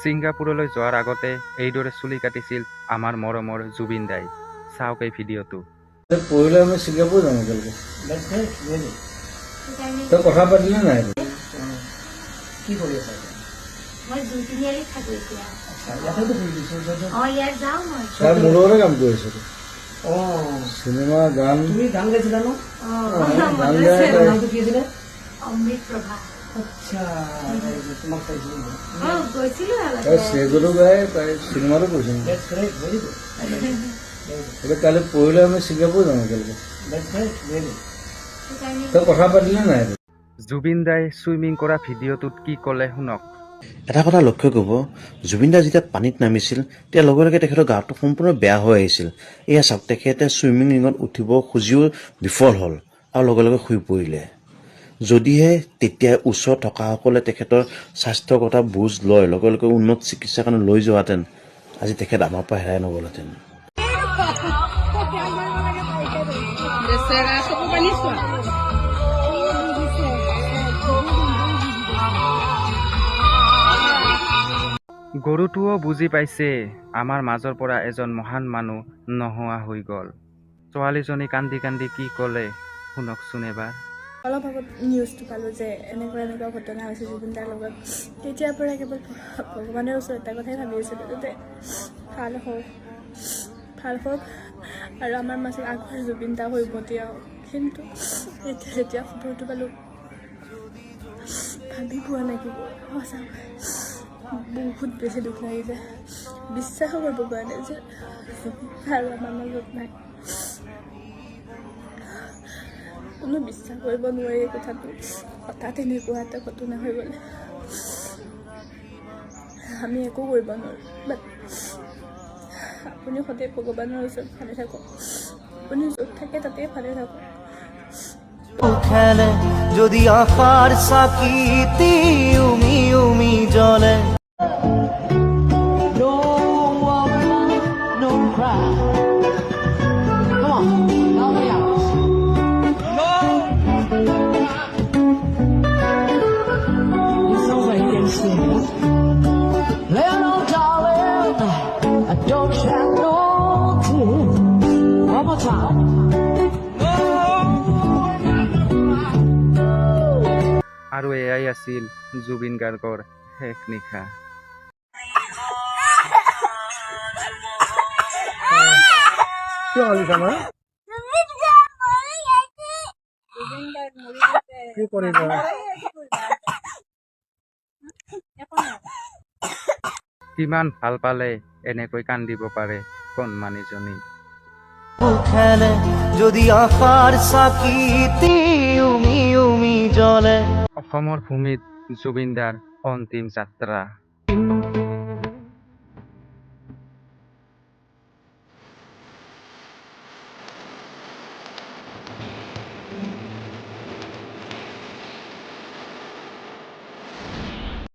ছিংগাপুৰলৈ যোৱাৰ আগতে এইদৰে চুলি কাটিছিল আমাৰ মৰমৰ জুবিন দাই। চাওক এই ভিডিঅ'টো। পৰহিলৈ আমি ছিংগাপুৰ যাম একেলগে। তই কথা পাতিলে নাই? কি কৰি আছা? মই জুতিনিয়াৰীত থাকো এতিয়া। ইয়াত যাওঁ মই। তাৰ মোৰ লগতে কাম কৰি আছো। চিনেমা গান। তুমি গান গাইছিলা ন? গান গাই নামটো কি আছিলে? অমৃত প্ৰভা। আচ্ছা, তোমাক চাইছিলো। গৈছিলো তাই ষ্টেজতো গাই, তাই চিনেমাতো কৰিছিল। এতিয়া কালি পৰহিলৈ আমি ছিংগাপুৰ যাম একেলগে। তই কথা পাতিলে নাই? জুবিন দাই চুইমিং কৰা ভিডিঅ'টোত কি ক'লে শুনক। এটা কথা লক্ষ্য কৰিব, জুবিন দা যেতিয়া পানীত নামিছিল তেতিয়া লগে লগে তেখেতৰ গাটো সম্পূৰ্ণ বেয়া হৈ আহিছিল। এয়া চাওক, তেখেতে চুইমিং ৰিঙত উঠিব খুজিও বিফল হ'ল আৰু লগে লগে শুই পৰিলে। যদিহে তেতিয়াই ওচৰত থকাসকলে তেখেতৰ স্বাস্থ্যৰ কথা বুজ লয়, লগে লগে উন্নত চিকিৎসাৰ কাৰণে লৈ যোৱাহেঁতেন, আজি তেখেত আমাৰ পৰা হেৰাই নগ'লহেঁতেন। গৰুটোও বুজি পাইছে আমাৰ মাজৰ পৰা এজন মহান মানুহ নোহোৱা হৈ গ'ল। ছোৱালীজনী কান্দি কান্দি কি ক'লে শুনকচোন এবাৰ। অলপ আগত নিউজটো পালোঁ যে এনেকুৱা ঘটনা হৈছে জুবিন দাৰ লগত। তেতিয়াৰ পৰা কেৱল ভগৱানৰ ওচৰত এটা কথাই ভাবি আছিলোঁ, যাতে ভাল হওক আৰু আমাৰ মাজত আগৰ জুবিন দা হৈ উভতি আহক। কিন্তু যেতিয়া খবৰটো পালোঁ, ভাবি পোৱা নাই কি সঁচা বহুত বেছি দুখ লাগিছে। বিশ্বাসো কৰিব পৰা নাই যে আৰু আমাৰ মাজত নাই। কোনো বিশ্বাস কৰিব নোৱাৰি এই কথাটো। হঠাৎ এনেকুৱা এটা ঘটনা হৈ গ'লে আমি একো কৰিব নোৱাৰোঁ। বাট আপুনি সদায় ভগৱানৰ ওচৰত ভালে থাকক। আপুনি য'ত থাকে তাতে ভালে থাকক। যদি আশার সাকিতি উমি উমি জলে আৰু এয়াই আছিল জুবিন গাৰ্গৰ শেষ নিশা। কিমান ভাল পালে এনেকৈ কান্দিব পাৰে কণমানিজনী। যদি আশাৰ সাকিতি উমি উমি জলে। অসমৰ ভূমিত জুবিন দাৰ অন্তিম যাত্ৰা।